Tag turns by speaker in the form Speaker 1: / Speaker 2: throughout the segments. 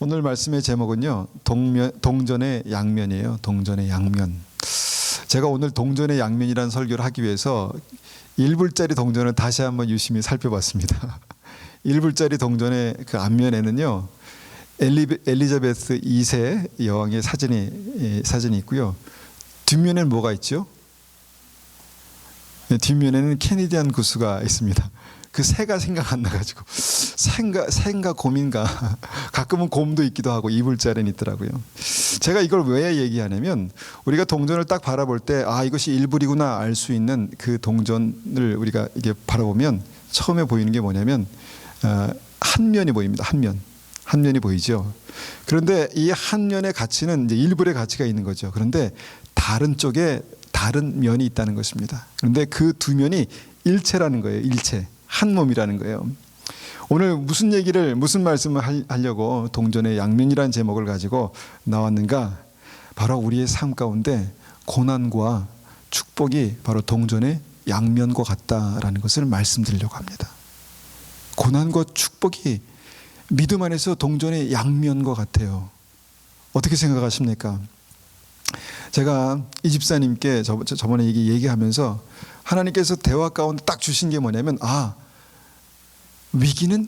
Speaker 1: 오늘 말씀의 제목은요, 동전의 양면이에요. 동전의 양면. 제가 오늘 동전의 양면이라는 설교를 하기 위해서 1불짜리 동전을 다시 한번 유심히 살펴봤습니다. 1불짜리 동전의 그 앞면에는요, 엘리자베스 2세 여왕의 사진이 있고요. 뒷면에는 뭐가 있죠? 뒷면에는 케네디안 구스가 있습니다. 그 새가 생각 안 나가지고 새인가 곰인가 가끔은 곰도 있기도 하고 2불짜리는 있더라고요. 제가 이걸 왜 얘기하냐면 우리가 동전을 딱 바라볼 때 이것이 1불이구나 알 수 있는 그 동전을 우리가 이게 바라보면 처음에 보이는 게 뭐냐면 한 면이 보입니다. 한 면이 보이죠. 그런데 이 한 면의 가치는 이제 1불의 가치가 있는 거죠. 그런데 다른 쪽에 다른 면이 있다는 것입니다. 그런데 그 두 면이 일체라는 거예요. 일체. 한 몸이라는 거예요. 오늘 무슨 말씀을 하려고 동전의 양면이라는 제목을 가지고 나왔는가? 바로 우리의 삶 가운데 고난과 축복이 바로 동전의 양면과 같다라는 것을 말씀드리려고 합니다. 고난과 축복이 믿음 안에서 동전의 양면과 같아요. 어떻게 생각하십니까? 제가 이 집사님께 저번에 얘기하면서 하나님께서 대화 가운데 딱 주신 게 뭐냐면 위기는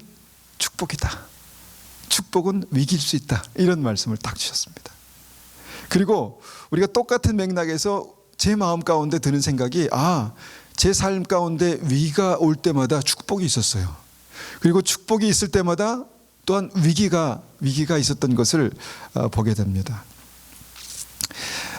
Speaker 1: 축복이다. 축복은 위기일 수 있다. 이런 말씀을 딱 주셨습니다. 그리고 우리가 똑같은 맥락에서 제 마음 가운데 드는 생각이 제 삶 가운데 위기가 올 때마다 축복이 있었어요. 그리고 축복이 있을 때마다 또한 위기가 있었던 것을 보게 됩니다.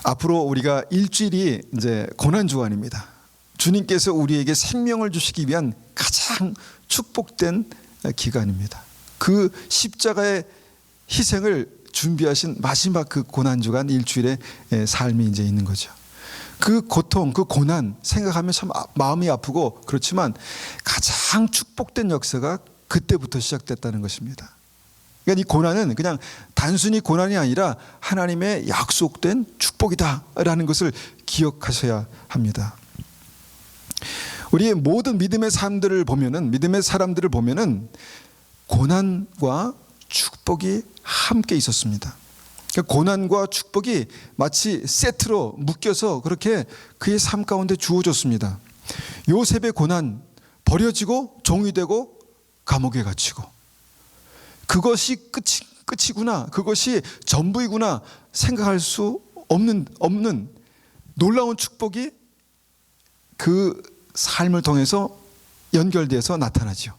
Speaker 1: 앞으로 우리가 일주일이 이제 고난주간입니다. 주님께서 우리에게 생명을 주시기 위한 가장 축복된 기간입니다. 그 십자가의 희생을 준비하신 마지막 그 고난주간 일주일의 삶이 이제 있는 거죠. 그 고통, 그 고난 생각하면 참 마음이 아프고 그렇지만 가장 축복된 역사가 그때부터 시작됐다는 것입니다. 그러니까 이 고난은 그냥 단순히 고난이 아니라 하나님의 약속된 축복이다라는 것을 기억하셔야 합니다. 우리의 모든 믿음의 사람들을 보면은 고난과 축복이 함께 있었습니다. 그러니까 고난과 축복이 마치 세트로 묶여서 그렇게 그의 삶 가운데 주어졌습니다. 요셉의 고난, 버려지고 종이 되고 감옥에 갇히고 그것이 끝이구나, 그것이 전부이구나 생각할 수 없는 놀라운 축복이 그 삶을 통해서 연결돼서 나타나죠.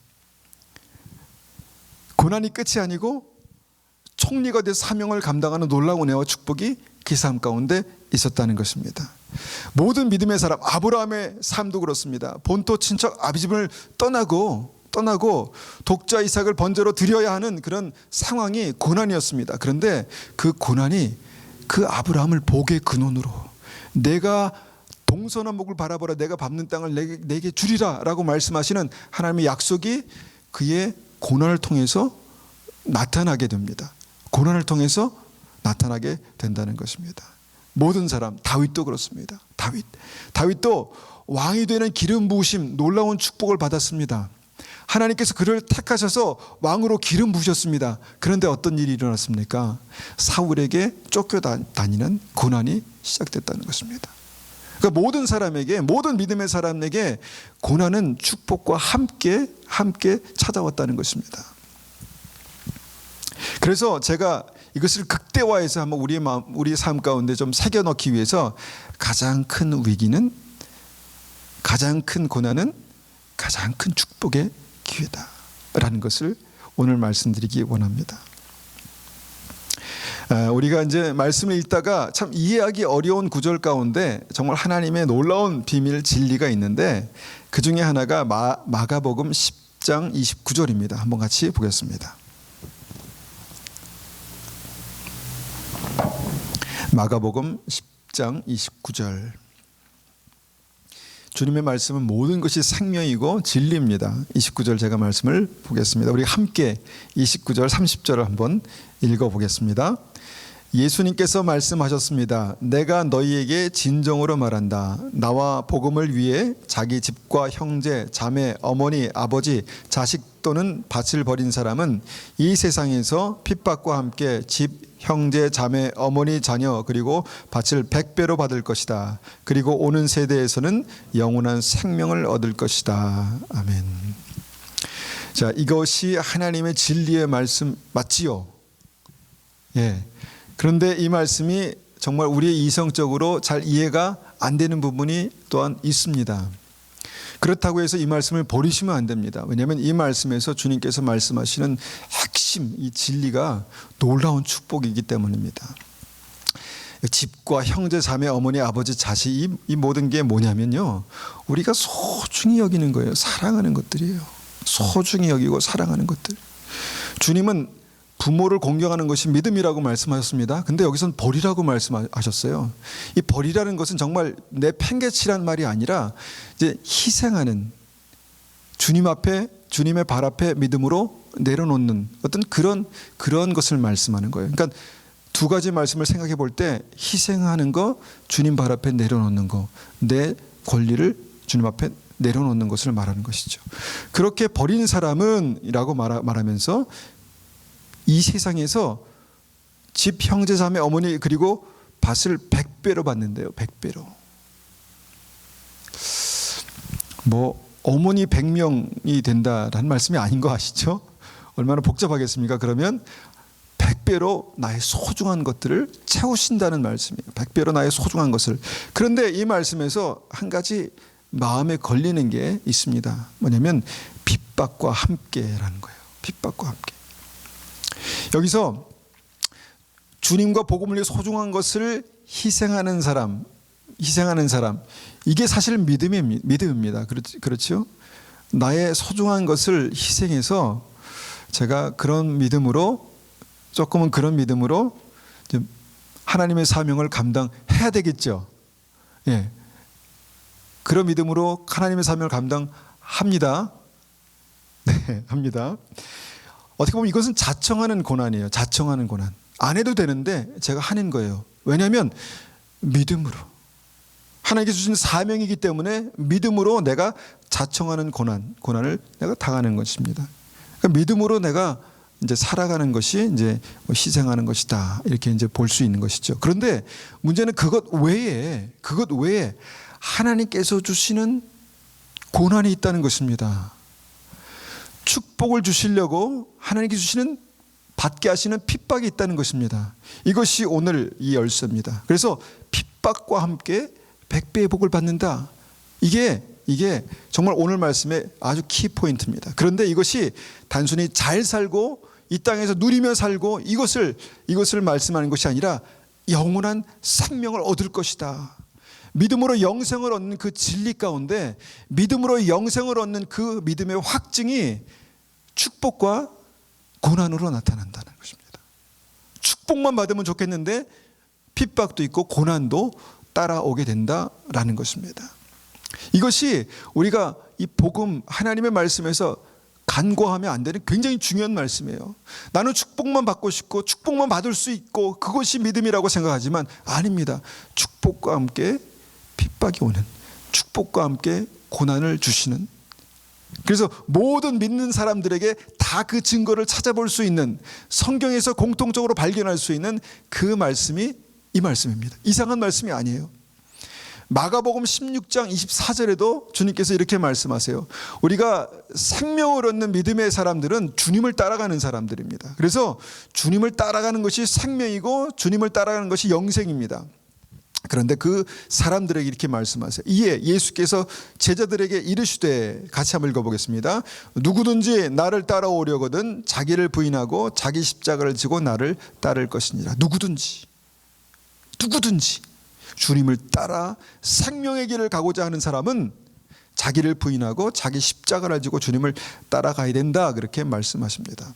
Speaker 1: 고난이 끝이 아니고 총리가 돼서 사명을 감당하는 놀라운 은혜와 축복이 그 삶 가운데 있었다는 것입니다. 모든 믿음의 사람, 아브라함의 삶도 그렇습니다. 본토 친척 아비집을 떠나고 독자 이삭을 번제로 드려야 하는 그런 상황이 고난이었습니다. 그런데 그 고난이 그 아브라함을 복의 근원으로, 내가 동서남북을 바라보라, 내가 밟는 땅을 내게 주리라 라고 말씀하시는 하나님의 약속이 그의 고난을 통해서 나타나게 됩니다. 고난을 통해서 나타나게 된다는 것입니다. 모든 사람, 다윗도 그렇습니다. 다윗도 왕이 되는 기름 부으심, 놀라운 축복을 받았습니다. 하나님께서 그를 택하셔서 왕으로 기름 부으셨습니다. 그런데 어떤 일이 일어났습니까? 사울에게 쫓겨다니는 고난이 시작됐다는 것입니다. 그러니까 모든 믿음의 사람에게 고난은 축복과 함께 찾아왔다는 것입니다. 그래서 제가 이것을 극대화해서 한번 우리의 삶 가운데 좀 새겨넣기 위해서 가장 큰 위기는, 가장 큰 고난은 가장 큰 축복의 기회다라는 것을 오늘 말씀드리기 원합니다. 우리가 이제 말씀을 읽다가 참 이해하기 어려운 구절 가운데 정말 하나님의 놀라운 비밀, 진리가 있는데 그 중에 하나가 마가복음 10장 29절입니다. 한번 같이 보겠습니다. 마가복음 10장 29절. 주님의 말씀은 모든 것이 생명이고 진리입니다. 29절 제가 말씀을 보겠습니다. 우리 함께 29절 30절을 한번 읽어보겠습니다. 예수님께서 말씀하셨습니다. 내가 너희에게 진정으로 말한다. 나와 복음을 위해 자기 집과 형제, 자매, 어머니, 아버지, 자식 또는 밭을 버린 사람은 이 세상에서 핍박과 함께 집, 형제, 자매, 어머니, 자녀 그리고 밭을 100배로 받을 것이다. 그리고 오는 세대에서는 영원한 생명을 얻을 것이다. 아멘. 자, 이것이 하나님의 진리의 말씀 맞지요? 예. 그런데 이 말씀이 정말 우리의 이성적으로 잘 이해가 안 되는 부분이 또한 있습니다. 그렇다고 해서 이 말씀을 버리시면 안 됩니다. 왜냐하면 이 말씀에서 주님께서 말씀하시는 핵심, 이 진리가 놀라운 축복이기 때문입니다. 집과 형제, 자매, 어머니, 아버지, 자식 이 모든 게 뭐냐면요, 우리가 소중히 여기는 거예요. 사랑하는 것들이에요. 소중히 여기고 사랑하는 것들. 주님은 부모를 공경하는 것이 믿음이라고 말씀하셨습니다. 근데 여기서는 버리라고 말씀하셨어요. 이 버리라는 것은 정말 내 팽개치란 말이 아니라 이제 희생하는, 주님 앞에, 주님의 발 앞에 믿음으로 내려놓는 어떤 그런 것을 말씀하는 거예요. 그러니까 두 가지 말씀을 생각해 볼 때 희생하는 거, 주님 발 앞에 내려놓는 거, 내 권리를 주님 앞에 내려놓는 것을 말하는 것이죠. 그렇게 버린 사람은 이라고 말하면서 이 세상에서 집, 형제, 자매, 어머니 그리고 밭을 100배로 받는데요. 100배로. 뭐 어머니 100명이 된다라는 말씀이 아닌 거 아시죠? 얼마나 복잡하겠습니까? 그러면 100배로 나의 소중한 것들을 채우신다는 말씀이에요. 100배로 나의 소중한 것을. 그런데 이 말씀에서 한 가지 마음에 걸리는 게 있습니다. 뭐냐면 핍박과 함께라는 거예요. 핍박과 함께. 여기서 주님과 복음을 위해 소중한 것을 희생하는 사람, 이게 사실 믿음입니다. 그렇죠? 나의 소중한 것을 희생해서 제가 그런 믿음으로, 조금은 그런 믿음으로 하나님의 사명을 감당해야 되겠죠. 예. 그런 믿음으로 하나님의 사명을 감당합니다. 네, 합니다. 어떻게 보면 이것은 자청하는 고난이에요. 자청하는 고난. 안 해도 되는데 제가 하는 거예요. 왜냐하면 믿음으로. 하나님께서 주신 사명이기 때문에 믿음으로 내가 자청하는 고난을 내가 당하는 것입니다. 그러니까 믿음으로 내가 이제 살아가는 것이 이제 희생하는 것이다. 이렇게 이제 볼 수 있는 것이죠. 그런데 문제는 그것 외에 하나님께서 주시는 고난이 있다는 것입니다. 축복을 주시려고 하나님께서 주시는, 받게 하시는 핍박이 있다는 것입니다. 이것이 오늘 이 열쇠입니다. 그래서 핍박과 함께 100배의 복을 받는다. 이게 정말 오늘 말씀의 아주 키포인트입니다. 그런데 이것이 단순히 잘 살고 이 땅에서 누리며 살고 이것을 말씀하는 것이 아니라 영원한 생명을 얻을 것이다. 믿음으로 영생을 얻는 그 진리 가운데 믿음으로 영생을 얻는 그 믿음의 확증이 축복과 고난으로 나타난다는 것입니다. 축복만 받으면 좋겠는데 핍박도 있고 고난도 따라오게 된다라는 것입니다. 이것이 우리가 이 복음, 하나님의 말씀에서 간과하면 안 되는 굉장히 중요한 말씀이에요. 나는 축복만 받고 싶고 축복만 받을 수 있고 그것이 믿음이라고 생각하지만 아닙니다. 축복과 함께 핍박이 오는, 축복과 함께 고난을 주시는, 그래서 모든 믿는 사람들에게 다 그 증거를 찾아볼 수 있는, 성경에서 공통적으로 발견할 수 있는 그 말씀이 이 말씀입니다. 이상한 말씀이 아니에요. 마가복음 16장 24절에도 주님께서 이렇게 말씀하세요. 우리가 생명을 얻는 믿음의 사람들은 주님을 따라가는 사람들입니다. 그래서 주님을 따라가는 것이 생명이고 주님을 따라가는 것이 영생입니다. 그런데 그 사람들에게 이렇게 말씀하세요. 이에 예수께서 제자들에게 이르시되, 같이 한번 읽어보겠습니다. 누구든지 나를 따라오려거든 자기를 부인하고 자기 십자가를 지고 나를 따를 것이니라. 누구든지 주님을 따라 생명의 길을 가고자 하는 사람은 자기를 부인하고 자기 십자가를 지고 주님을 따라가야 된다. 그렇게 말씀하십니다.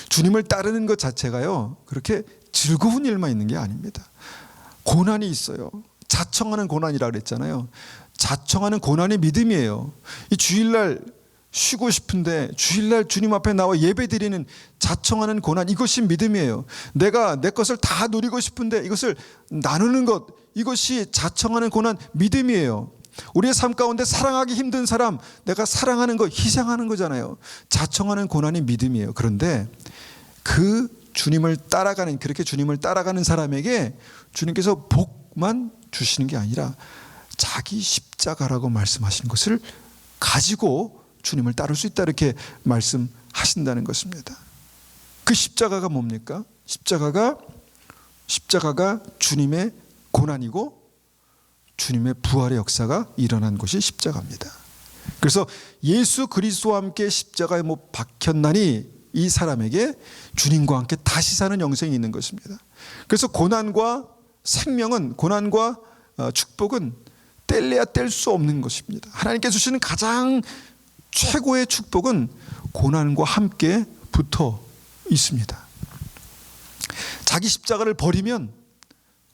Speaker 1: 주님을 따르는 것 자체가요, 그렇게 즐거운 일만 있는 게 아닙니다. 고난이 있어요. 자청하는 고난이라고 그랬잖아요. 자청하는 고난이 믿음이에요. 이 주일날 쉬고 싶은데 주일날 주님 앞에 나와 예배드리는 자청하는 고난, 이것이 믿음이에요. 내가 내 것을 다 누리고 싶은데 이것을 나누는 것, 이것이 자청하는 고난, 믿음이에요. 우리의 삶 가운데 사랑하기 힘든 사람, 내가 사랑하는 거 희생하는 거잖아요. 자청하는 고난이 믿음이에요. 그런데 그 주님을 따라가는, 그렇게 주님을 따라가는 사람에게 주님께서 복만 주시는 게 아니라 자기 십자가라고 말씀하신 것을 가지고 주님을 따를 수 있다, 이렇게 말씀하신다는 것입니다. 그 십자가가 뭡니까? 십자가가 주님의 고난이고 주님의 부활의 역사가 일어난 것이 십자가입니다. 그래서 예수 그리스도와 함께 십자가에 못 박혔나니 이 사람에게 주님과 함께 다시 사는 영생이 있는 것입니다. 그래서 고난과 생명은, 고난과 축복은 뗄래야 뗄 수 없는 것입니다. 하나님께 주시는 가장 최고의 축복은 고난과 함께 붙어 있습니다. 자기 십자가를 버리면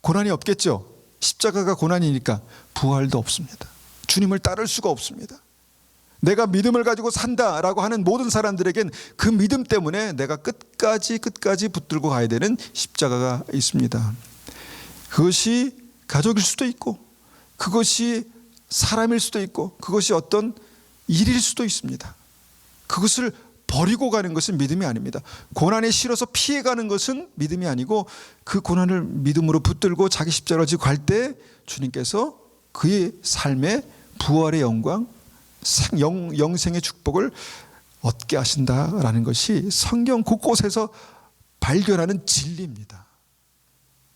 Speaker 1: 고난이 없겠죠. 십자가가 고난이니까 부활도 없습니다. 주님을 따를 수가 없습니다. 내가 믿음을 가지고 산다라고 하는 모든 사람들에겐 그 믿음 때문에 내가 끝까지 붙들고 가야 되는 십자가가 있습니다. 그것이 가족일 수도 있고, 그것이 사람일 수도 있고, 그것이 어떤 일일 수도 있습니다. 그것을 버리고 가는 것은 믿음이 아닙니다. 고난에 실어서 피해가는 것은 믿음이 아니고, 그 고난을 믿음으로 붙들고 자기 십자가를 지고 갈 때 주님께서 그의 삶의 부활의 영광, 영생의 축복을 얻게 하신다라는 것이 성경 곳곳에서 발견하는 진리입니다.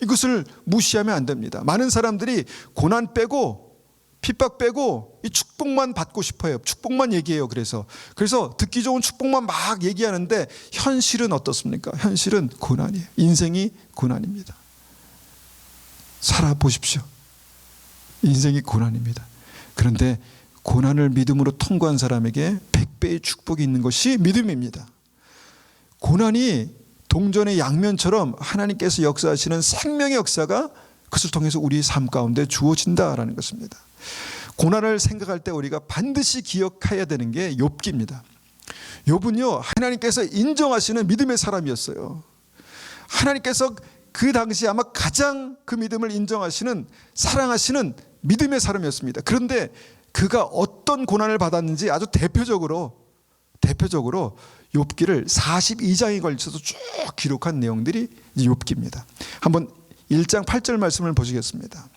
Speaker 1: 이것을 무시하면 안 됩니다. 많은 사람들이 고난 빼고 핍박 빼고 이 축복만 받고 싶어요. 축복만 얘기해요. 그래서 듣기 좋은 축복만 막 얘기하는데 현실은 어떻습니까? 현실은 고난이에요. 인생이 고난입니다. 살아보십시오. 인생이 고난입니다. 그런데 고난을 믿음으로 통과한 사람에게 100배의 축복이 있는 것이 믿음입니다. 고난이 동전의 양면처럼 하나님께서 역사하시는 생명의 역사가 그것을 통해서 우리 삶 가운데 주어진다라는 것입니다. 고난을 생각할 때 우리가 반드시 기억해야 되는 게 욥기입니다. 욥은요, 하나님께서 인정하시는 믿음의 사람이었어요. 하나님께서 그 당시 아마 가장 그 믿음을 인정하시는, 사랑하시는 믿음의 사람이었습니다. 그런데 그가 어떤 고난을 받았는지 아주 대표적으로 욥기를 42장에 걸쳐서 쭉 기록한 내용들이 욥기입니다. 한번 1장 8절 말씀을 보시겠습니다.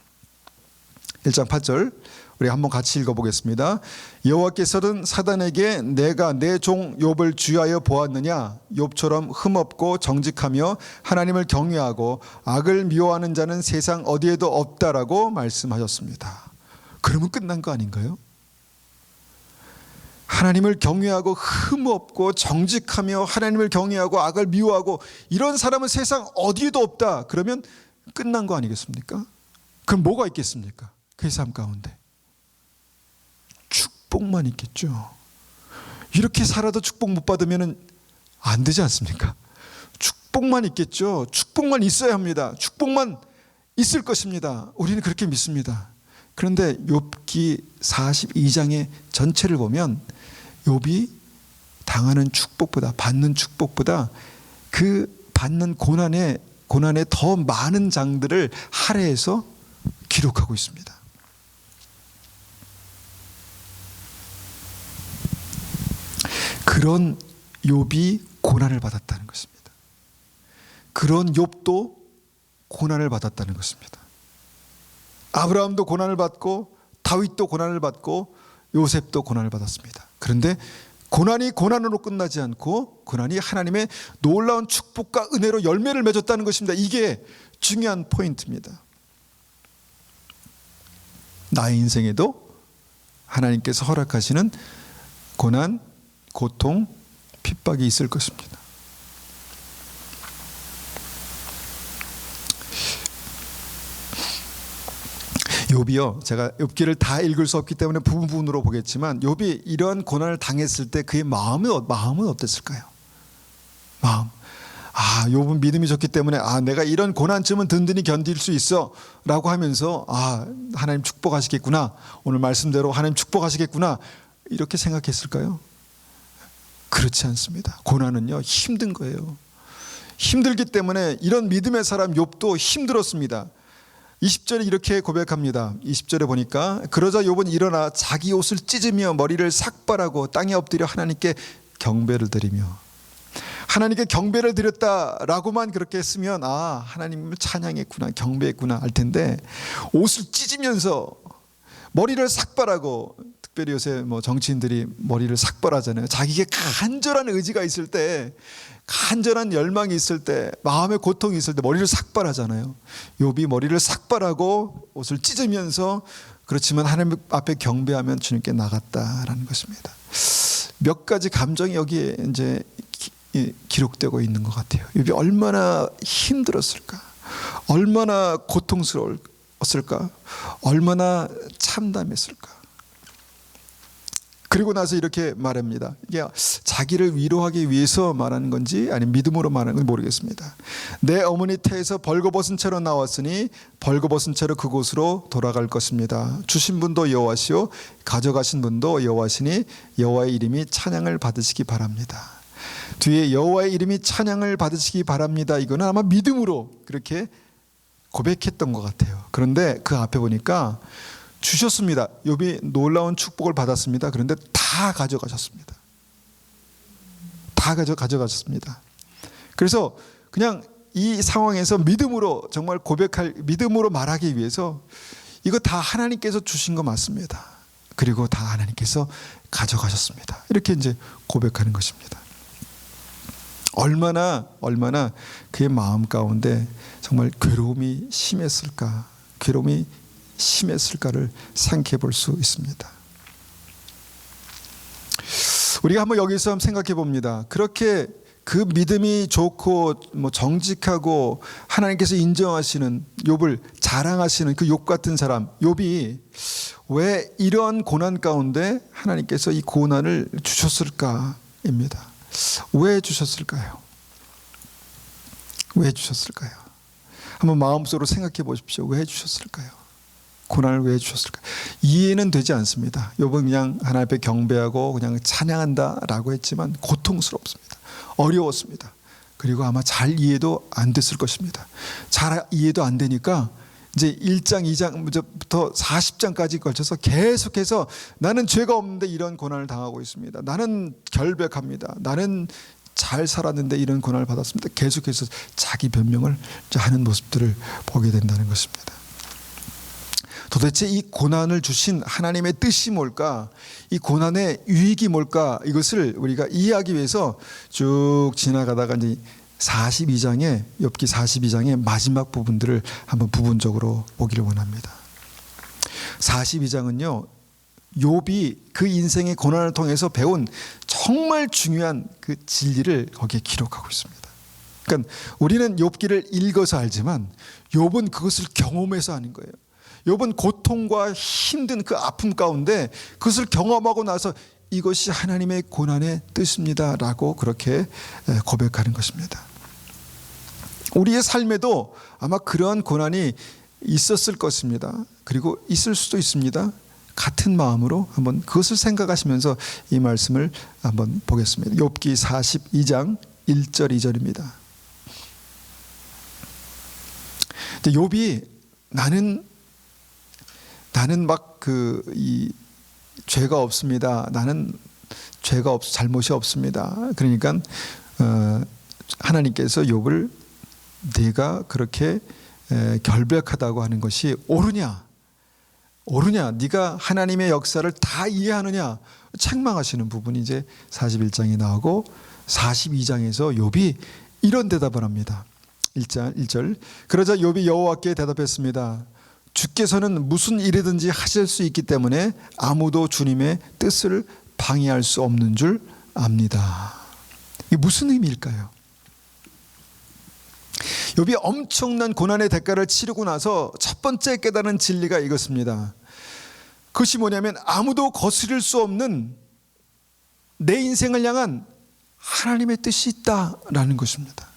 Speaker 1: 1장 8절 우리 한번 같이 읽어보겠습니다. 여호와께서는 사단에게 내가 내 종 욥을 주의하여 보았느냐? 욥처럼 흠없고 정직하며 하나님을 경외하고 악을 미워하는 자는 세상 어디에도 없다라고 말씀하셨습니다. 그러면 끝난 거 아닌가요? 하나님을 경외하고 흠없고 정직하며 하나님을 경외하고 악을 미워하고 이런 사람은 세상 어디에도 없다. 그러면 끝난 거 아니겠습니까? 그럼 뭐가 있겠습니까? 그 삶 가운데 축복만 있겠죠. 이렇게 살아도 축복 못 받으면 안 되지 않습니까? 축복만 있겠죠. 축복만 있어야 합니다. 축복만 있을 것입니다. 우리는 그렇게 믿습니다. 그런데 욥기 42장의 전체를 보면 욥이 당하는 축복보다, 받는 축복보다 그 받는 고난에 더 많은 장들을 할애해서 기록하고 있습니다. 그런 욥이 고난을 받았다는 것입니다. 그런 욥도 고난을 받았다는 것입니다. 아브라함도 고난을 받고 다윗도 고난을 받고 요셉도 고난을 받았습니다. 그런데 고난이 고난으로 끝나지 않고 고난이 하나님의 놀라운 축복과 은혜로 열매를 맺었다는 것입니다. 이게 중요한 포인트입니다. 나의 인생에도 하나님께서 허락하시는 고난, 고통, 핍박이 있을 것입니다. 욥이요, 제가 욥기를 다 읽을 수 없기 때문에 부분으로 보겠지만 욥이 이러한 고난을 당했을 때 그의 마음은 어땠을까요? 욥은 믿음이 좋기 때문에 내가 이런 고난쯤은 든든히 견딜 수 있어 라고 하면서 하나님 축복하시겠구나, 오늘 말씀대로 하나님 축복하시겠구나, 이렇게 생각했을까요? 그렇지 않습니다. 고난은요, 힘든 거예요. 힘들기 때문에 이런 믿음의 사람 욥도 힘들었습니다. 20절에 이렇게 고백합니다. 20절에 보니까 그러자 욥은 일어나 자기 옷을 찢으며 머리를 삭발하고 땅에 엎드려 하나님께 경배를 드리며, 하나님께 경배를 드렸다라고만 그렇게 했으면 아, 하나님을 찬양했구나, 경배했구나 할 텐데, 옷을 찢으면서 머리를 삭발하고, 특별히 요새 뭐 정치인들이 머리를 삭발하잖아요. 자기에게 간절한 의지가 있을 때, 간절한 열망이 있을 때, 마음의 고통이 있을 때 머리를 삭발하잖아요. 욥이 머리를 삭발하고 옷을 찢으면서, 그렇지만 하나님 앞에 경배하면 주님께 나갔다라는 것입니다. 몇 가지 감정이 여기에 이제 기록되고 있는 것 같아요. 욥이 얼마나 힘들었을까, 얼마나 고통스러웠을까, 얼마나 참담했을까. 그리고 나서 이렇게 말합니다. 이게 자기를 위로하기 위해서 말하는 건지 아니면 믿음으로 말하는 건지 모르겠습니다. 내 어머니 태에서 벌거벗은 채로 나왔으니 벌거벗은 채로 그곳으로 돌아갈 것입니다. 주신 분도 여호와시요 가져가신 분도 여호와시니 여호와의 이름이 찬양을 받으시기 바랍니다. 뒤에 여호와의 이름이 찬양을 받으시기 바랍니다. 이거는 아마 믿음으로 그렇게 고백했던 것 같아요. 그런데 그 앞에 보니까 주셨습니다. 욥이 놀라운 축복을 받았습니다. 그런데 다 가져가셨습니다. 다 가져가셨습니다. 그래서 그냥 이 상황에서 믿음으로 정말 믿음으로 말하기 위해서 이거 다 하나님께서 주신 거 맞습니다. 그리고 다 하나님께서 가져가셨습니다. 이렇게 이제 고백하는 것입니다. 얼마나 그의 마음 가운데 정말 괴로움이 심했을까, 괴로움이 심했을까를 생각해 볼 수 있습니다. 우리가 한번 여기서 한번 생각해 봅니다. 그렇게 그 믿음이 좋고 뭐 정직하고 하나님께서 인정하시는 욥을 자랑하시는 그 욥 같은 사람, 욥이 왜 이러한 고난 가운데 하나님께서 이 고난을 주셨을까입니다. 왜 주셨을까요? 왜 주셨을까요? 한번 마음속으로 생각해 보십시오. 왜 주셨을까요? 고난을 왜 주셨을까? 이해는 되지 않습니다. 욥은 그냥 하나님 앞에 경배하고 그냥 찬양한다라고 했지만 고통스럽습니다. 어려웠습니다. 그리고 아마 잘 이해도 안 됐을 것입니다. 잘 이해도 안 되니까 이제 1장, 2장부터 40장까지 걸쳐서 계속해서 나는 죄가 없는데 이런 고난을 당하고 있습니다. 나는 결백합니다. 나는 잘 살았는데 이런 고난을 받았습니다. 계속해서 자기 변명을 하는 모습들을 보게 된다는 것입니다. 도대체 이 고난을 주신 하나님의 뜻이 뭘까? 이 고난의 유익이 뭘까? 이것을 우리가 이해하기 위해서 쭉 지나가다가 이제 42장의 욥기 42장의 마지막 부분들을 한번 부분적으로 보기를 원합니다. 42장은요, 욥이 그 인생의 고난을 통해서 배운 정말 중요한 그 진리를 거기에 기록하고 있습니다. 그러니까 우리는 욥기를 읽어서 알지만 욥은 그것을 경험해서 아는 거예요. 욥은 고통과 힘든 그 아픔 가운데 그것을 경험하고 나서 이것이 하나님의 고난의 뜻입니다 라고 그렇게 고백하는 것입니다. 우리의 삶에도 아마 그러한 고난이 있었을 것입니다. 그리고 있을 수도 있습니다. 같은 마음으로 한번 그것을 생각하시면서 이 말씀을 한번 보겠습니다. 욥기 42장 1절 2절입니다. 욥이 나는 막 이 죄가 없습니다. 나는 잘못이 없습니다. 그러니까 하나님께서 욥을 네가 그렇게 결백하다고 하는 것이 옳으냐? 네가 하나님의 역사를 다 이해하느냐? 책망하시는 부분이 이제 41장에 나오고 42장에서 욥이 이런 대답을 합니다. 1절 그러자 욥이 여호와께 대답했습니다. 주께서는 무슨 일이든지 하실 수 있기 때문에 아무도 주님의 뜻을 방해할 수 없는 줄 압니다. 이게 무슨 의미일까요? 욥이 엄청난 고난의 대가를 치르고 나서 첫 번째 깨달은 진리가 이것입니다. 그것이 뭐냐면 아무도 거스릴 수 없는 내 인생을 향한 하나님의 뜻이 있다라는 것입니다.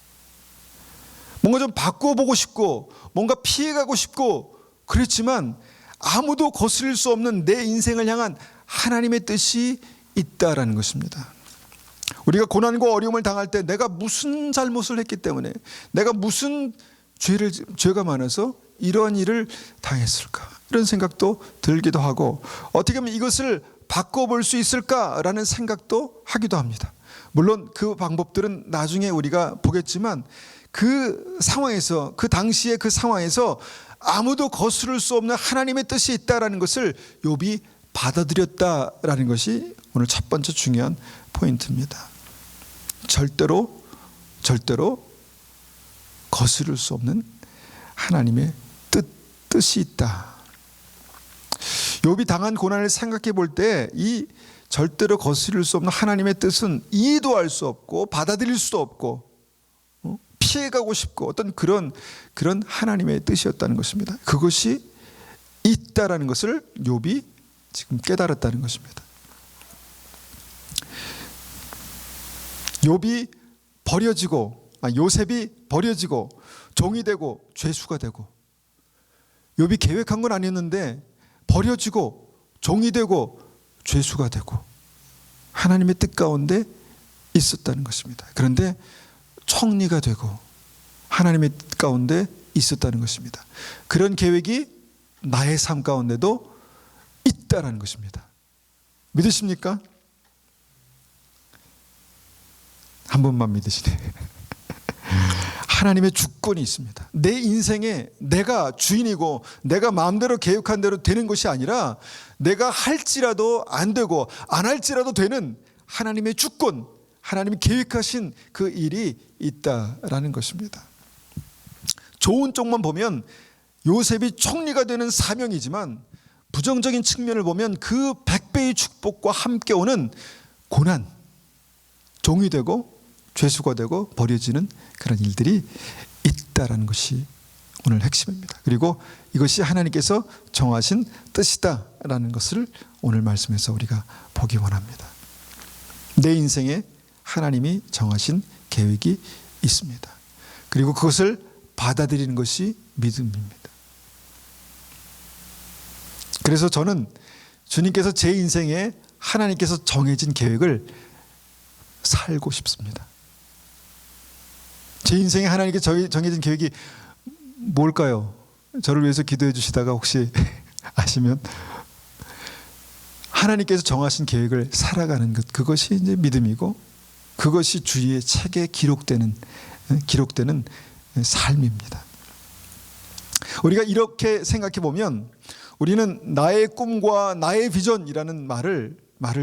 Speaker 1: 뭔가 좀 바꿔보고 싶고 뭔가 피해가고 싶고 그렇지만 아무도 거스릴 수 없는 내 인생을 향한 하나님의 뜻이 있다라는 것입니다. 우리가 고난과 어려움을 당할 때 내가 무슨 잘못을 했기 때문에, 내가 무슨 죄가 많아서 이러한 일을 당했을까, 이런 생각도 들기도 하고, 어떻게 하면 이것을 바꿔볼 수 있을까라는 생각도 하기도 합니다. 물론 그 방법들은 나중에 우리가 보겠지만, 그 상황에서, 그 당시의 그 상황에서 아무도 거스를 수 없는 하나님의 뜻이 있다라는 것을 욥이 받아들였다라는 것이 오늘 첫 번째 중요한 포인트입니다. 절대로 거스를 수 없는 하나님의 뜻이 있다. 욥이 당한 고난을 생각해 볼 때 이 절대로 거스릴 수 없는 하나님의 뜻은 이해도 할 수 없고 받아들일 수도 없고 피해가고 싶고 어떤 그런 하나님의 뜻이었다는 것입니다. 그것이 있다라는 것을 욥이 지금 깨달았다는 것입니다. 요셉이 버려지고 종이 되고 죄수가 되고, 욥이 계획한 건 아니었는데 버려지고 종이 되고 죄수가 되고 하나님의 뜻 가운데 있었다는 것입니다. 그런데 총리가 되고 하나님의 뜻 가운데 있었다는 것입니다. 그런 계획이 나의 삶 가운데도 있다라는 것입니다. 믿으십니까? 한 번만 믿으시네. 하나님의 주권이 있습니다. 내 인생에 내가 주인이고 내가 마음대로 계획한 대로 되는 것이 아니라, 내가 할지라도 안 되고 안 할지라도 되는 하나님의 주권, 하나님이 계획하신 그 일이 있다라는 것입니다. 좋은 쪽만 보면 요셉이 총리가 되는 사명이지만, 부정적인 측면을 보면 그 100배의 축복과 함께 오는 고난, 종이 되고 죄수가 되고 버려지는 그런 일들이 있다라는 것이 오늘 핵심입니다. 그리고 이것이 하나님께서 정하신 뜻이다라는 것을 오늘 말씀에서 우리가 보기 원합니다. 내 인생에 하나님이 정하신 계획이 있습니다. 그리고 그것을 받아들이는 것이 믿음입니다. 그래서 저는 주님께서 제 인생에 하나님께서 정해진 계획을 살고 싶습니다. 제 인생에 하나님께서 정해진 계획이 뭘까요? 저를 위해서 기도해 주시다가 혹시 아시면, 하나님께서 정하신 계획을 살아가는 것, 그것이 이제 믿음이고, 그것이 주의 책에 기록되는 삶입니다. 우리가 이렇게 생각해 보면, 우리는 나의 꿈과 나의 비전이라는 말을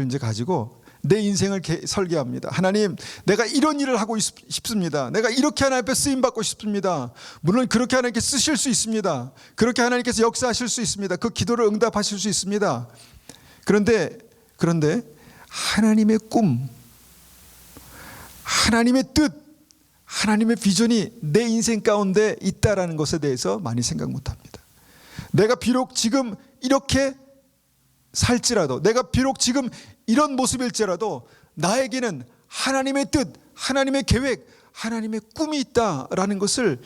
Speaker 1: 이제 가지고 내 인생을 설계합니다. 하나님, 내가 이런 일을 하고 싶습니다. 내가 이렇게 하나님 앞에 쓰임 받고 싶습니다. 물론 그렇게 하나님께 쓰실 수 있습니다. 그렇게 하나님께서 역사하실 수 있습니다. 그 기도를 응답하실 수 있습니다. 그런데 하나님의 꿈, 하나님의 뜻, 하나님의 비전이 내 인생 가운데 있다라는 것에 대해서 많이 생각 못합니다. 내가 비록 지금 이렇게 살지라도, 내가 비록 지금 이런 모습일지라도 나에게는 하나님의 뜻, 하나님의 계획, 하나님의 꿈이 있다라는 것을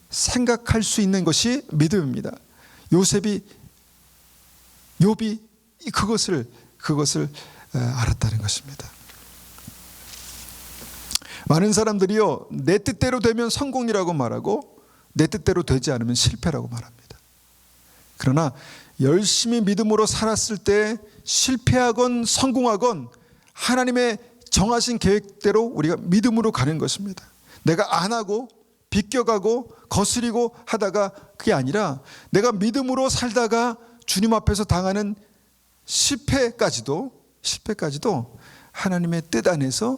Speaker 1: 생각할 수 있는 것이 믿음입니다. 욥이 그것을 알았다는 것입니다. 많은 사람들이요, 내 뜻대로 되면 성공이라고 말하고 내 뜻대로 되지 않으면 실패라고 말합니다. 그러나 열심히 믿음으로 살았을 때 실패하건 성공하건 하나님의 정하신 계획대로 우리가 믿음으로 가는 것입니다. 내가 안 하고 비껴가고 거스리고 하다가 그게 아니라, 내가 믿음으로 살다가 주님 앞에서 당하는 실패까지도 하나님의 뜻 안에서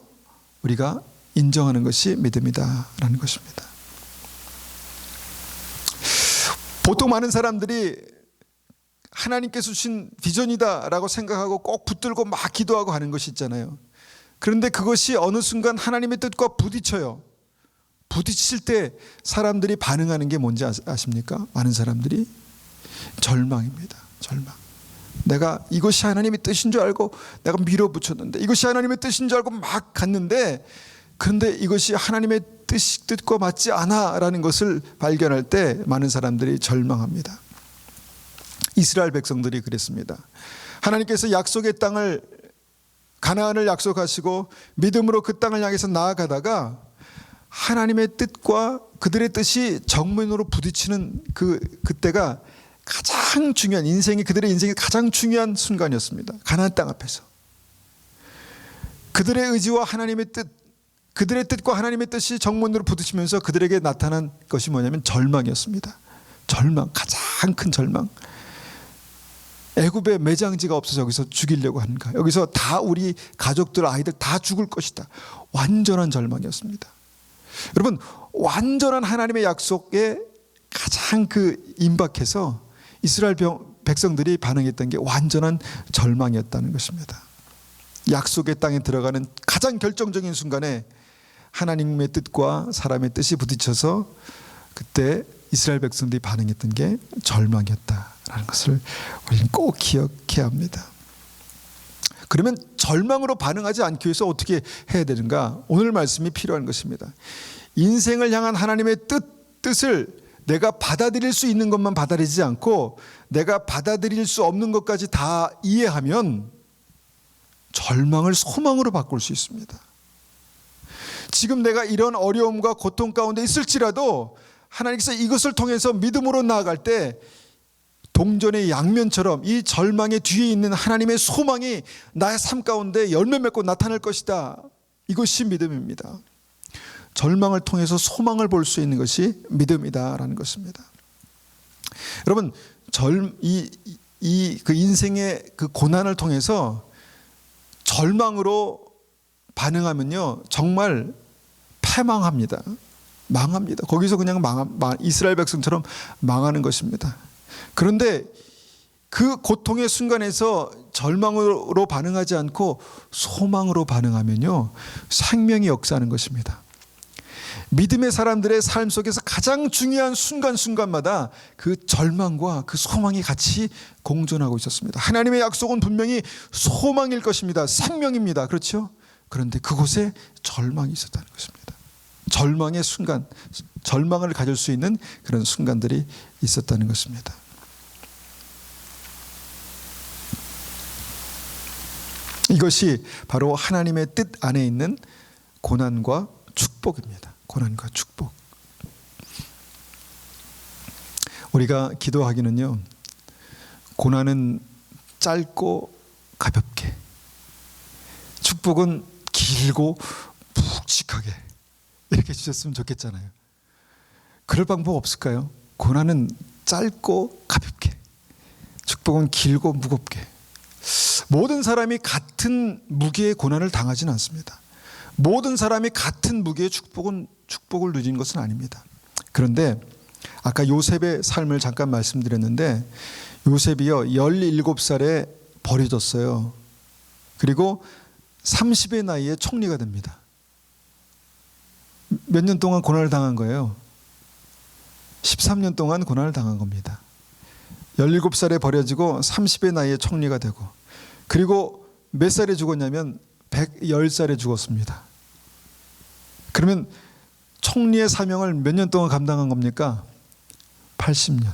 Speaker 1: 우리가 인정하는 것이 믿음이다라는 것입니다. 보통 많은 사람들이 하나님께서 주신 비전이다라고 생각하고 꼭 붙들고 막 기도하고 하는 것이 있잖아요. 그런데 그것이 어느 순간 하나님의 뜻과 부딪혀요. 부딪힐 때 사람들이 반응하는 게 뭔지 아십니까? 많은 사람들이 절망입니다. 절망. 내가 이것이 하나님의 뜻인 줄 알고 내가 밀어붙였는데, 이것이 하나님의 뜻인 줄 알고 막 갔는데, 그런데 이것이 하나님의 뜻과 맞지 않아라는 것을 발견할 때 많은 사람들이 절망합니다. 이스라엘 백성들이 그랬습니다. 하나님께서 약속의 땅을 가나안을 약속하시고 믿음으로 그 땅을 향해서 나아가다가 하나님의 뜻과 그들의 뜻이 정면으로 부딪히는 그때가 가장 중요한 그들의 인생의 가장 중요한 순간이었습니다. 가나안 땅 앞에서 그들의 의지와 하나님의 뜻, 그들의 뜻과 하나님의 뜻이 정면으로 부딪히면서 그들에게 나타난 것이 뭐냐면 절망이었습니다. 절망, 가장 큰 절망. 애굽에 매장지가 없어서 여기서 죽이려고 하는가, 여기서 다 우리 가족들, 아이들 다 죽을 것이다. 완전한 절망이었습니다. 여러분, 완전한 하나님의 약속에 가장 임박해서 이스라엘 백성들이 반응했던 게 완전한 절망이었다는 것입니다. 약속의 땅에 들어가는 가장 결정적인 순간에 하나님의 뜻과 사람의 뜻이 부딪혀서 그때 이스라엘 백성들이 반응했던 게 절망이었다라는 것을 우리는 꼭 기억해야 합니다. 그러면 절망으로 반응하지 않기 위해서 어떻게 해야 되는가? 오늘 말씀이 필요한 것입니다. 인생을 향한 하나님의 뜻을 내가 받아들일 수 있는 것만 받아들이지 않고 내가 받아들일 수 없는 것까지 다 이해하면 절망을 소망으로 바꿀 수 있습니다. 지금 내가 이런 어려움과 고통 가운데 있을지라도 하나님께서 이것을 통해서 믿음으로 나아갈 때 동전의 양면처럼 이 절망의 뒤에 있는 하나님의 소망이 나의 삶 가운데 열매 맺고 나타날 것이다. 이것이 믿음입니다. 절망을 통해서 소망을 볼 수 있는 것이 믿음이다라는 것입니다. 여러분, 그 인생의 그 고난을 통해서 절망으로 반응하면요, 정말 패망합니다. 망합니다. 거기서 그냥 이스라엘 백성처럼 망하는 것입니다. 그런데 그 고통의 순간에서 절망으로 반응하지 않고 소망으로 반응하면요, 생명이 역사하는 것입니다. 믿음의 사람들의 삶 속에서 가장 중요한 순간순간마다 그 절망과 그 소망이 같이 공존하고 있었습니다. 하나님의 약속은 분명히 소망일 것입니다. 생명입니다. 그렇죠? 그런데 그곳에 절망이 있었다는 것입니다. 절망의 순간, 절망을 가질 수 있는 그런 순간들이 있었다는 것입니다. 이것이 바로 하나님의 뜻 안에 있는 고난과 축복입니다. 고난과 축복. 우리가 기도하기는요, 고난은 짧고 가볍게, 축복은 길고 묵직하게 이렇게 주셨으면 좋겠잖아요. 그럴 방법 없을까요? 고난은 짧고 가볍게, 축복은 길고 무겁게. 모든 사람이 같은 무게의 고난을 당하지는 않습니다. 모든 사람이 같은 무게의 축복을 누리는 것은 아닙니다. 그런데 아까 요셉의 삶을 잠깐 말씀드렸는데, 요셉이요 17살에 버려졌어요. 그리고 30의 나이에 총리가 됩니다. 몇 년 동안 고난을 당한 거예요? 13년 동안 고난을 당한 겁니다. 17살에 버려지고 30의 나이에 총리가 되고, 그리고 몇 살에 죽었냐면 110살에 죽었습니다. 그러면 총리의 사명을 몇 년 동안 감당한 겁니까? 80년.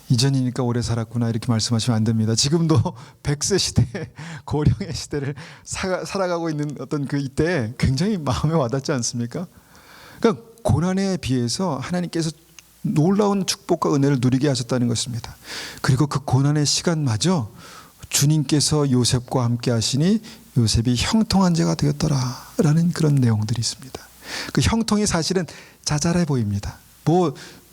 Speaker 1: 이전이니까 오래 살았구나 이렇게 말씀하시면 안 됩니다. 지금도 100세 시대, 고령의 시대를 살아가고 있는 어떤 그 이때에 굉장히 마음에 와닿지 않습니까? 그러니까 고난에 비해서 하나님께서 놀라운 축복과 은혜를 누리게 하셨다는 것입니다. 그리고 그 고난의 시간마저 주님께서 요셉과 함께 하시니 요셉이 형통한 자가 되었더라라는 그런 내용들이 있습니다. 그 형통이 사실은 자잘해 보입니다.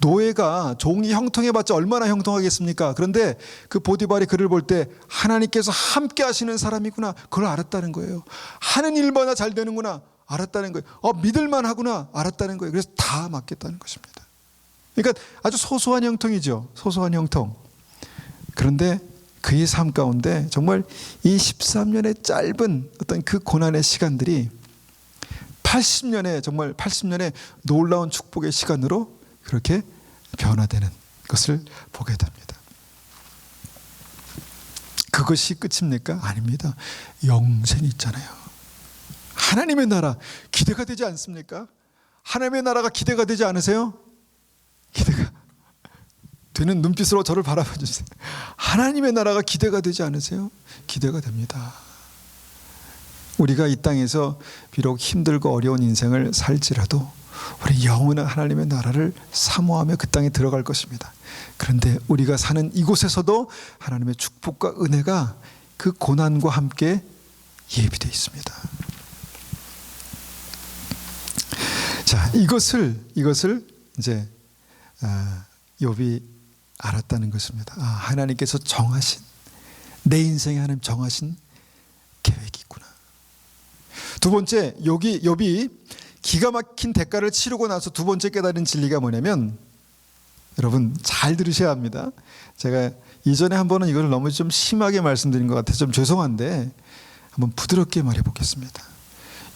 Speaker 1: 노예가 종이 형통해봤자 얼마나 형통하겠습니까? 그런데 그 보디발이 그를 볼 때 하나님께서 함께 하시는 사람이구나, 그걸 알았다는 거예요. 하는 일마다 잘 되는구나 알았다는 거예요. 믿을만 하구나 알았다는 거예요. 그래서 다 맡겼다는 것입니다. 그러니까 아주 소소한 형통이죠. 소소한 형통. 그런데 그의 삶 가운데 정말 이 13년의 짧은 어떤 그 고난의 시간들이 80년의 놀라운 축복의 시간으로 그렇게 변화되는 것을 보게 됩니다. 그것이 끝입니까? 아닙니다. 영생이 있잖아요. 하나님의 나라 기대가 되지 않습니까? 하나님의 나라가 기대가 되지 않으세요? 기대가. 되는 눈빛으로 저를 바라봐 주세요. 하나님의 나라가 기대가 되지 않으세요? 기대가 됩니다. 우리가 이 땅에서 비록 힘들고 어려운 인생을 살지라도 우리 영원한 하나님의 나라를 사모하며 그 땅에 들어갈 것입니다. 그런데 우리가 사는 이곳에서도 하나님의 축복과 은혜가 그 고난과 함께 예비되어 있습니다. 자, 이것을 이제 욥이 알았다는 것입니다. 하나님께서 정하신, 내 인생에 하나님 정하신 계획이 있구나. 두 번째, 욥이 기가 막힌 대가를 치르고 나서 두 번째 깨달은 진리가 뭐냐면, 여러분 잘 들으셔야 합니다. 제가 이전에 한 번은 이걸 너무 좀 심하게 말씀드린 것 같아서 좀 죄송한데 한번 부드럽게 말해 보겠습니다.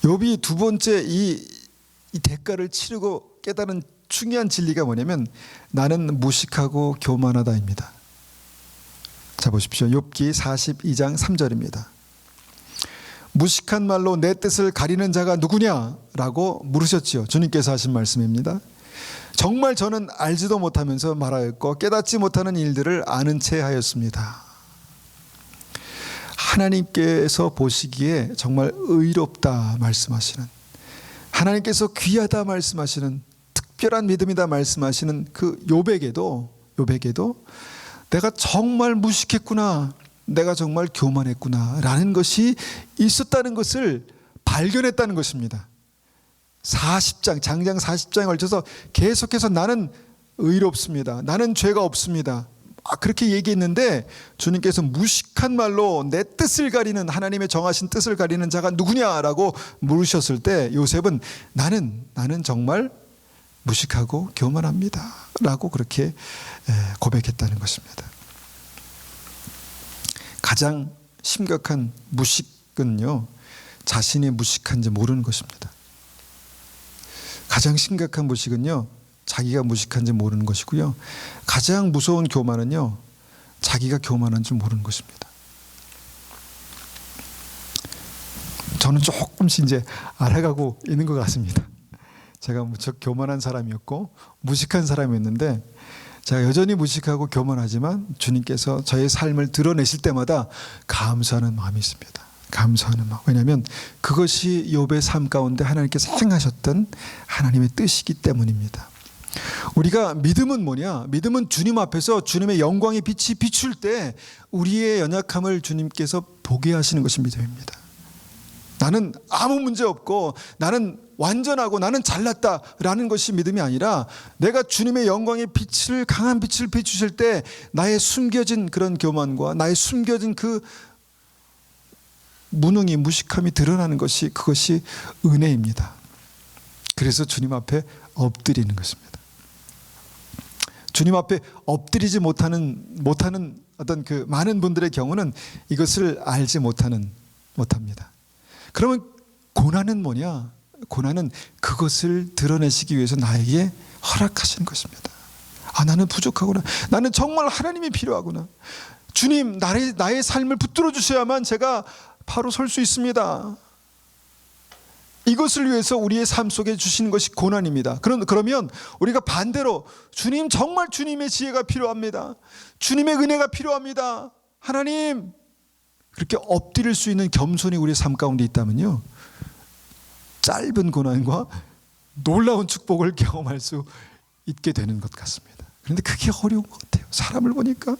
Speaker 1: 욥이 두 번째 이 대가를 치르고 깨달은 중요한 진리가 뭐냐면, 나는 무식하고 교만하다입니다. 자, 보십시오. 욥기 42장 3절입니다. 무식한 말로 내 뜻을 가리는 자가 누구냐라고 물으셨지요. 주님께서 하신 말씀입니다. 정말 저는 알지도 못하면서 말하였고 깨닫지 못하는 일들을 아는 채 하였습니다. 하나님께서 보시기에 정말 의롭다 말씀하시는, 하나님께서 귀하다 말씀하시는, 특별한 믿음이다 말씀하시는 그 욥에게도 내가 정말 무식했구나, 내가 정말 교만했구나 라는 것이 있었다는 것을 발견했다는 것입니다. 40장, 장장 40장에 걸쳐서 계속해서 나는 의롭습니다, 나는 죄가 없습니다, 그렇게 얘기했는데 주님께서 무식한 말로 내 뜻을 가리는, 하나님의 정하신 뜻을 가리는 자가 누구냐라고 물으셨을 때 요셉은 나는 정말 무식하고 교만합니다 라고 그렇게 고백했다는 것입니다. 가장 심각한 무식은요, 자신이 무식한지 모르는 것입니다. 가장 심각한 무식은요, 자기가 무식한지 모르는 것이고요, 가장 무서운 교만은요, 자기가 교만한 줄 모르는 것입니다. 저는 조금씩 이제 알아가고 있는 것 같습니다. 제가 무척 교만한 사람이었고 무식한 사람이었는데, 제가 여전히 무식하고 교만하지만 주님께서 저의 삶을 드러내실 때마다 감사하는 마음이 있습니다. 감사하는 마음. 왜냐하면 그것이 욥의 삶 가운데 하나님께서 행하셨던 하나님의 뜻이기 때문입니다. 우리가 믿음은 뭐냐? 믿음은 주님 앞에서 주님의 영광의 빛이 비출 때 우리의 연약함을 주님께서 보게 하시는 것이 믿음입니다. 나는 아무 문제 없고 나는 완전하고 나는 잘났다라는 것이 믿음이 아니라, 내가 주님의 영광의 빛을, 강한 빛을 비추실 때 나의 숨겨진 그런 교만과 나의 숨겨진 그 무능이, 무식함이 드러나는 것이, 그것이 은혜입니다. 그래서 주님 앞에 엎드리는 것입니다. 주님 앞에 엎드리지 못하는 어떤 그 많은 분들의 경우는 이것을 알지 못합니다. 그러면 고난은 뭐냐? 고난은 그것을 드러내시기 위해서 나에게 허락하시는 것입니다. 나는 부족하구나, 나는 정말 하나님이 필요하구나, 주님 나의 삶을 붙들어 주셔야만 제가 바로 설 수 있습니다. 이것을 위해서 우리의 삶 속에 주시는 것이 고난입니다. 그러면 우리가 반대로 주님, 정말 주님의 지혜가 필요합니다, 주님의 은혜가 필요합니다, 하나님, 그렇게 엎드릴 수 있는 겸손이 우리의 삶 가운데 있다면요, 짧은 고난과 놀라운 축복을 경험할 수 있게 되는 것 같습니다. 그런데 그게 어려운 것 같아요. 사람을 보니까,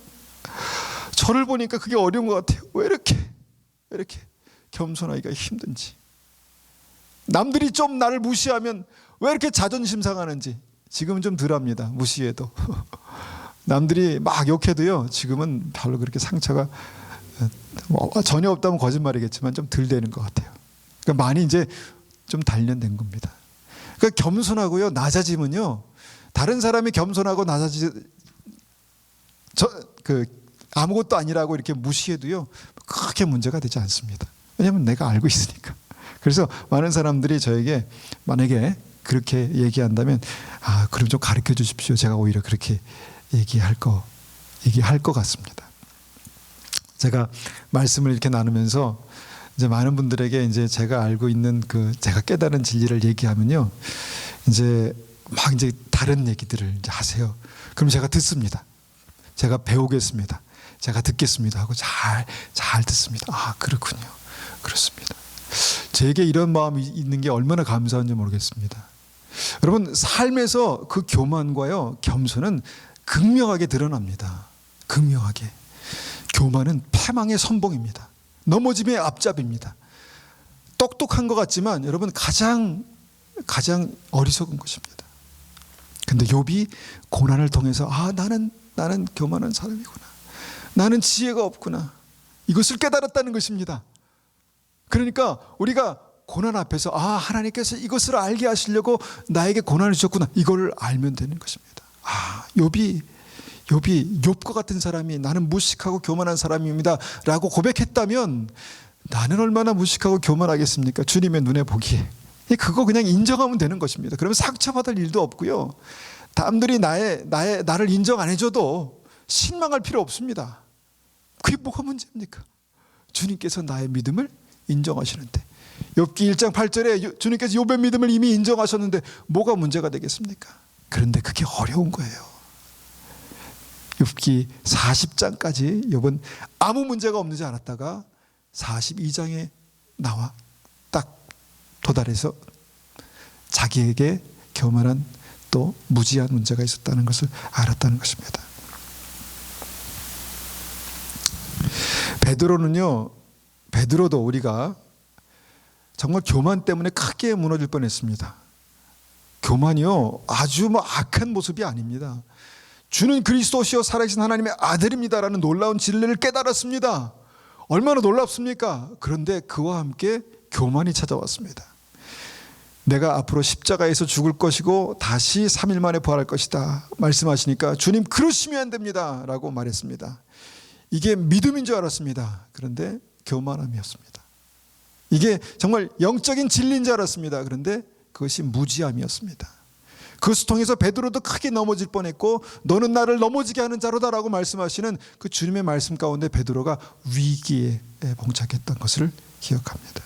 Speaker 1: 저를 보니까 그게 어려운 것 같아요. 왜 이렇게 겸손하기가 힘든지, 남들이 좀 나를 무시하면 왜 이렇게 자존심 상하는지. 지금은 좀 덜합니다, 무시해도. 남들이 막 욕해도요, 지금은 별로 그렇게 상처가 전혀 없다면 거짓말이겠지만 좀 덜 되는 것 같아요. 그러니까 많이 이제 좀 단련된 겁니다. 그러니까 겸손하고요, 낮아짐은요, 다른 사람이 겸손하고 아무것도 아니라고 이렇게 무시해도요, 크게 문제가 되지 않습니다. 왜냐하면 내가 알고 있으니까. 그래서 많은 사람들이 저에게 만약에 그렇게 얘기한다면, 그럼 좀 가르쳐 주십시오. 제가 오히려 그렇게 얘기할 것 같습니다. 제가 말씀을 이렇게 나누면서 이제 많은 분들에게 이제 제가 알고 있는 제가 깨달은 진리를 이제 다른 얘기들을 이제 하세요. 그럼 제가 듣습니다. 제가 배우겠습니다. 제가 듣겠습니다 하고 잘 듣습니다. 아, 그렇군요. 그렇습니다. 제게 이런 마음이 있는 게 얼마나 감사한지 모르겠습니다. 여러분, 삶에서 그 교만과요, 겸손은 극명하게 드러납니다. 극명하게. 교만은 패망의 선봉입니다. 넘어짐의 앞잡입니다. 똑똑한 것 같지만 여러분 가장 어리석은 것입니다. 근데 욥이 고난을 통해서 나는 교만한 사람이구나. 나는 지혜가 없구나. 이것을 깨달았다는 것입니다. 그러니까 우리가 고난 앞에서 하나님께서 이것을 알게 하시려고 나에게 고난을 주셨구나. 이걸 알면 되는 것입니다. 욥이 욥과 같은 사람이 나는 무식하고 교만한 사람입니다 라고 고백했다면 나는 얼마나 무식하고 교만하겠습니까? 주님의 눈에 보기에. 그거 그냥 인정하면 되는 것입니다. 그러면 상처받을 일도 없고요. 남들이 나를 인정 안 해줘도 실망할 필요 없습니다. 그게 뭐가 문제입니까? 주님께서 나의 믿음을 인정하시는데, 욥기 1장 8절에 주님께서 욥의 믿음을 이미 인정하셨는데 뭐가 문제가 되겠습니까? 그런데 그게 어려운 거예요. 욥기 40장까지 욥은 아무 문제가 없는지 알았다가 42장에 나와 딱 도달해서 자기에게 교만한 또 무지한 문제가 있었다는 것을 알았다는 것입니다. 베드로도 우리가 정말 교만 때문에 크게 무너질 뻔했습니다. 교만이요, 아주 악한 모습이 아닙니다. 주는 그리스도시요 살아계신 하나님의 아들입니다라는 놀라운 진리를 깨달았습니다. 얼마나 놀랍습니까? 그런데 그와 함께 교만이 찾아왔습니다. 내가 앞으로 십자가에서 죽을 것이고 다시 3일 만에 부활할 것이다 말씀하시니까 주님 그러시면 안 됩니다 라고 말했습니다. 이게 믿음인 줄 알았습니다. 그런데 교만함이었습니다. 이게 정말 영적인 진리인 줄 알았습니다. 그런데 그것이 무지함이었습니다. 그것을 통해서 베드로도 크게 넘어질 뻔했고 너는 나를 넘어지게 하는 자로다라고 말씀하시는 그 주님의 말씀 가운데 베드로가 위기에 봉착했던 것을 기억합니다.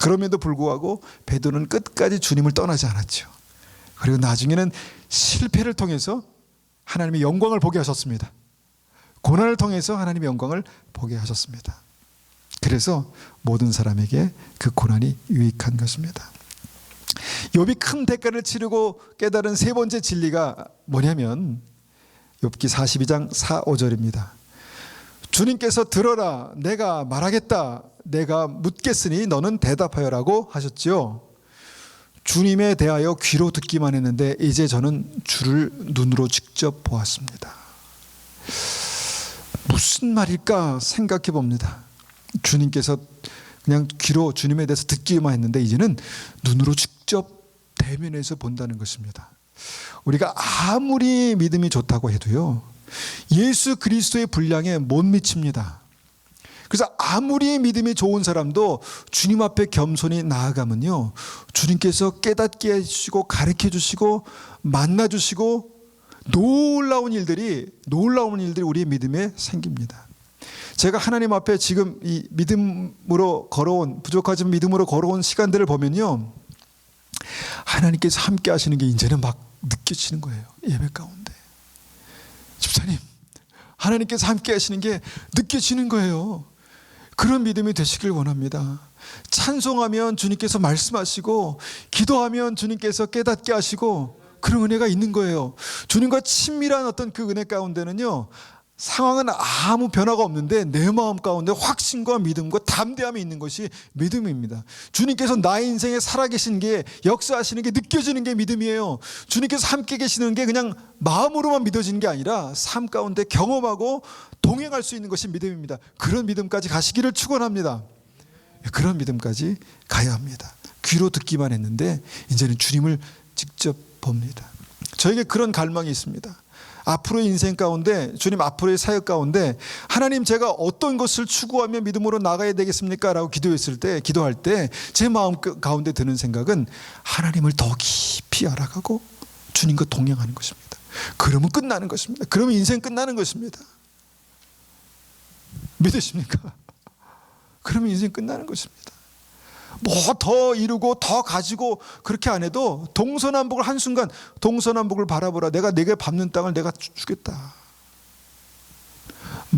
Speaker 1: 그럼에도 불구하고 베드로는 끝까지 주님을 떠나지 않았죠. 그리고 나중에는 실패를 통해서 하나님의 영광을 보게 하셨습니다. 고난을 통해서 하나님의 영광을 보게 하셨습니다. 그래서 모든 사람에게 그 고난이 유익한 것입니다. 욥이 큰 대가를 치르고 깨달은 세 번째 진리가 뭐냐면 욥기 42장 4, 5절입니다. 주님께서 들어라, 내가 말하겠다, 내가 묻겠으니 너는 대답하여라고 하셨지요. 주님에 대하여 귀로 듣기만 했는데 이제 저는 주를 눈으로 직접 보았습니다. 무슨 말일까 생각해 봅니다. 주님께서 그냥 귀로 주님에 대해서 듣기만 했는데 이제는 눈으로 직접 대면해서 본다는 것입니다. 우리가 아무리 믿음이 좋다고 해도요, 예수 그리스도의 분량에 못 미칩니다. 그래서 아무리 믿음이 좋은 사람도 주님 앞에 겸손히 나아가면요, 주님께서 깨닫게 해주시고 가르쳐 주시고 만나 주시고 놀라운 일들이 우리의 믿음에 생깁니다. 제가 하나님 앞에 지금 이 믿음으로 걸어온, 부족하지만 믿음으로 걸어온 시간들을 보면요, 하나님께서 함께 하시는 게 이제는 막 느껴지는 거예요. 예배 가운데. 집사님, 하나님께서 함께 하시는 게 느껴지는 거예요. 그런 믿음이 되시길 원합니다. 찬송하면 주님께서 말씀하시고, 기도하면 주님께서 깨닫게 하시고, 그런 은혜가 있는 거예요. 주님과 친밀한 어떤 그 은혜 가운데는요, 상황은 아무 변화가 없는데 내 마음 가운데 확신과 믿음과 담대함이 있는 것이 믿음입니다. 주님께서 나의 인생에 살아계신 게, 역사하시는 게 느껴지는 게 믿음이에요. 주님께서 함께 계시는 게 그냥 마음으로만 믿어지는 게 아니라 삶 가운데 경험하고 동행할 수 있는 것이 믿음입니다. 그런 믿음까지 가시기를 축원합니다. 그런 믿음까지 가야 합니다. 귀로 듣기만 했는데 이제는 주님을 직접 봅니다. 저에게 그런 갈망이 있습니다. 앞으로의 인생 가운데, 주님 앞으로의 사역 가운데 하나님, 제가 어떤 것을 추구하며 믿음으로 나가야 되겠습니까? 라고 기도할 때 제 마음 가운데 드는 생각은 하나님을 더 깊이 알아가고 주님과 동행하는 것입니다. 그러면 끝나는 것입니다. 그러면 인생 끝나는 것입니다. 믿으십니까? 그러면 인생 끝나는 것입니다. 뭐 더 이루고 더 가지고 그렇게 안 해도 동서남북을 한순간, 동서남북을 바라보라, 내가 네게 밟는 땅을 내가 주겠다.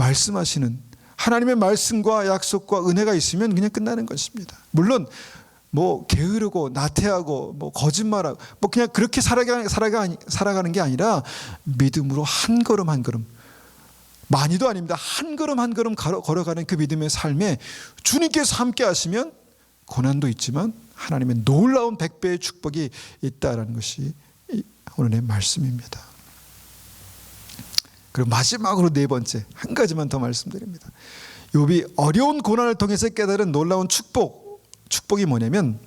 Speaker 1: 말씀하시는 하나님의 말씀과 약속과 은혜가 있으면 그냥 끝나는 것입니다. 물론 뭐 게으르고 나태하고 뭐 거짓말하고 뭐 그냥 그렇게 살아가는 게 아니라 믿음으로 한 걸음 한 걸음, 많이도 아닙니다, 한 걸음 한 걸음 걸어가는 그 믿음의 삶에 주님께서 함께 하시면 고난도 있지만 하나님의 놀라운 100배의 축복이 있다라는 것이 오늘의 말씀입니다. 그리고 마지막으로 네 번째, 한 가지만 더 말씀드립니다. 욥이 어려운 고난을 통해서 깨달은 놀라운 축복이 뭐냐면,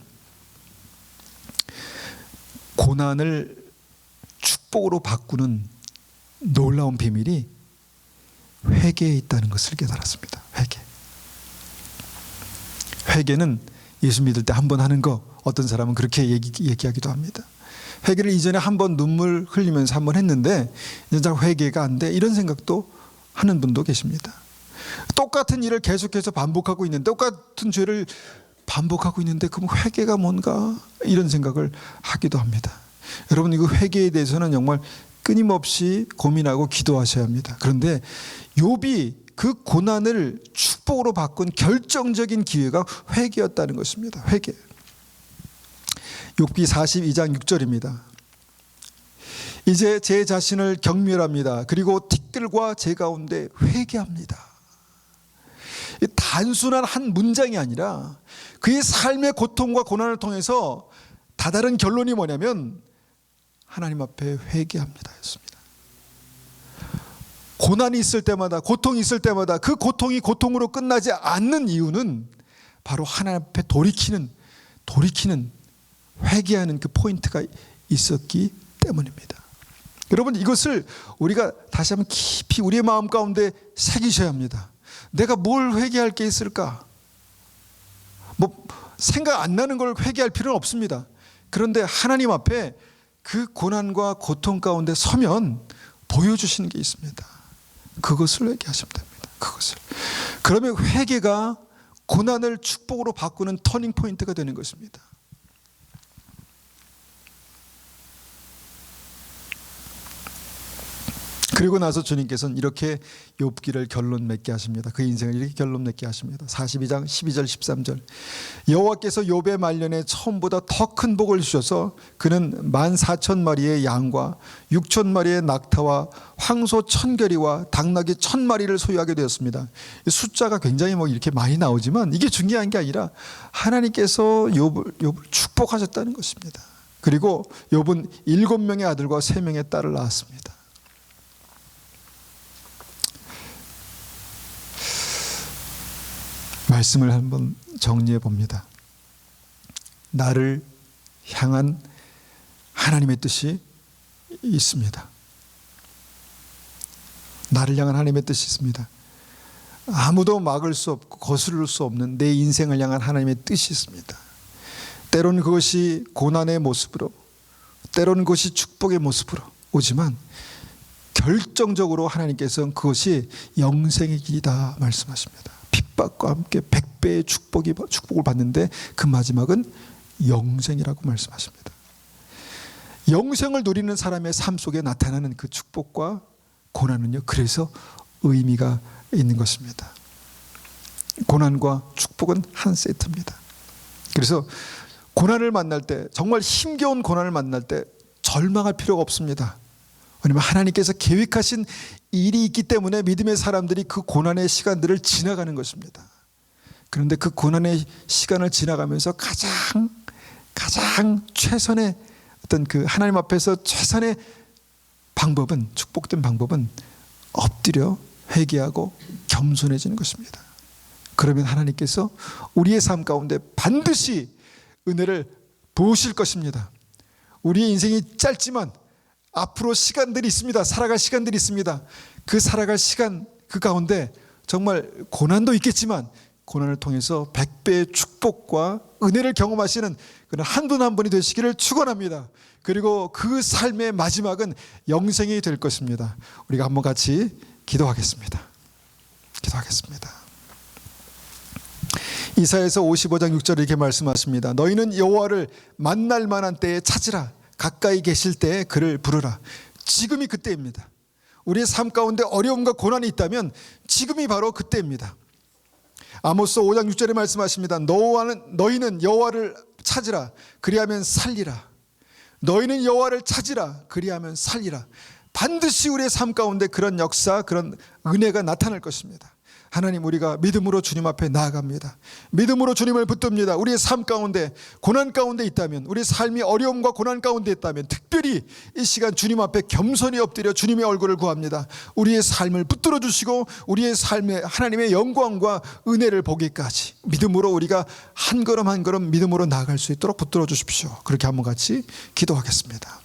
Speaker 1: 고난을 축복으로 바꾸는 놀라운 비밀이 회개에 있다는 것을 깨달았습니다. 회개는 예수 믿을 때 한 번 하는 거, 어떤 사람은 그렇게 얘기하기도 합니다. 회개를 이전에 한 번 눈물 흘리면서 한 번 했는데 이제 회개가 안 돼, 이런 생각도 하는 분도 계십니다. 똑같은 일을 계속해서 반복하고 있는데, 똑같은 죄를 반복하고 있는데 그럼 회개가 뭔가, 이런 생각을 하기도 합니다. 여러분, 이거 회개에 대해서는 정말 끊임없이 고민하고 기도하셔야 합니다. 그런데 욥이 그 고난을 축복으로 바꾼 결정적인 기회가 회개였다는 것입니다. 회개. 욥기 42장 6절입니다. 이제 제 자신을 경멸합니다. 그리고 틱들과 제 가운데 회개합니다. 단순한 한 문장이 아니라 그의 삶의 고통과 고난을 통해서 다다른 결론이 뭐냐면 하나님 앞에 회개합니다 였습니다. 고난이 있을 때마다, 고통이 있을 때마다 그 고통이 고통으로 끝나지 않는 이유는 바로 하나님 앞에 돌이키는 회개하는 그 포인트가 있었기 때문입니다. 여러분, 이것을 우리가 다시 한번 깊이 우리의 마음 가운데 새기셔야 합니다. 내가 뭘 회개할 게 있을까? 뭐 생각 안 나는 걸 회개할 필요는 없습니다. 그런데 하나님 앞에 그 고난과 고통 가운데 서면 보여주시는 게 있습니다. 그것을 회개하시면 됩니다. 그것을. 그러면 회개가 고난을 축복으로 바꾸는 터닝 포인트가 되는 것입니다. 그리고 나서 주님께서는 이렇게 욥기를 결론 맺게 하십니다. 그 인생을 이렇게 결론 맺게 하십니다. 42장 12절 13절. 여호와께서 욥의 말년에 처음보다 더 큰 복을 주셔서 그는 14,000마리의 양과 6,000마리의 낙타와 황소 1,000결이와 당나귀 1,000마리를 소유하게 되었습니다. 숫자가 굉장히 뭐 이렇게 많이 나오지만 이게 중요한 게 아니라 하나님께서 욥을 축복하셨다는 것입니다. 그리고 욥은 7명의 아들과 3명의 딸을 낳았습니다. 말씀을 한번 정리해 봅니다. 나를 향한 하나님의 뜻이 있습니다. 나를 향한 하나님의 뜻이 있습니다. 아무도 막을 수 없고 거스를 수 없는 내 인생을 향한 하나님의 뜻이 있습니다. 때로는 그것이 고난의 모습으로, 때로는 그것이 축복의 모습으로 오지만 결정적으로 하나님께서는 그것이 영생의 길이다 말씀하십니다. 핍박과 함께 100배의 축복을 받는데 그 마지막은 영생이라고 말씀하십니다. 영생을 누리는 사람의 삶 속에 나타나는 그 축복과 고난은요, 그래서 의미가 있는 것입니다. 고난과 축복은 한 세트입니다. 그래서 고난을 만날 때, 정말 힘겨운 고난을 만날 때 절망할 필요가 없습니다. 왜냐하면 하나님께서 계획하신 일이 있기 때문에 믿음의 사람들이 그 고난의 시간들을 지나가는 것입니다. 그런데 그 고난의 시간을 지나가면서 가장 최선의 어떤 그 하나님 앞에서 최선의 방법은, 축복된 방법은 엎드려 회개하고 겸손해지는 것입니다. 그러면 하나님께서 우리의 삶 가운데 반드시 은혜를 부으실 것입니다. 우리의 인생이 짧지만 앞으로 시간들이 있습니다. 살아갈 시간들이 있습니다. 그 살아갈 시간 그 가운데 정말 고난도 있겠지만 고난을 통해서 100배의 축복과 은혜를 경험하시는 그런 한 분 한 분이 되시기를 축원합니다. 그리고 그 삶의 마지막은 영생이 될 것입니다. 우리가 한번 같이 기도하겠습니다. 이사야서 55장 6절에 이렇게 말씀하십니다. 너희는 여호와를 만날 만한 때에 찾으라. 가까이 계실 때에 그를 부르라. 지금이 그때입니다. 우리의 삶 가운데 어려움과 고난이 있다면 지금이 바로 그때입니다. 아모스 5장 6절에 말씀하십니다. 너희는 여호와를 찾으라 그리하면 살리라. 너희는 여호와를 찾으라 그리하면 살리라. 반드시 우리의 삶 가운데 그런 역사, 그런 은혜가 나타날 것입니다. 하나님, 우리가 믿음으로 주님 앞에 나아갑니다. 믿음으로 주님을 붙듭니다. 우리의 삶 가운데 고난 가운데 있다면, 우리의 삶이 어려움과 고난 가운데 있다면 특별히 이 시간 주님 앞에 겸손히 엎드려 주님의 얼굴을 구합니다. 우리의 삶을 붙들어 주시고 우리의 삶에 하나님의 영광과 은혜를 보기까지 믿음으로 우리가 한 걸음 한 걸음 믿음으로 나아갈 수 있도록 붙들어 주십시오. 그렇게 한번 같이 기도하겠습니다.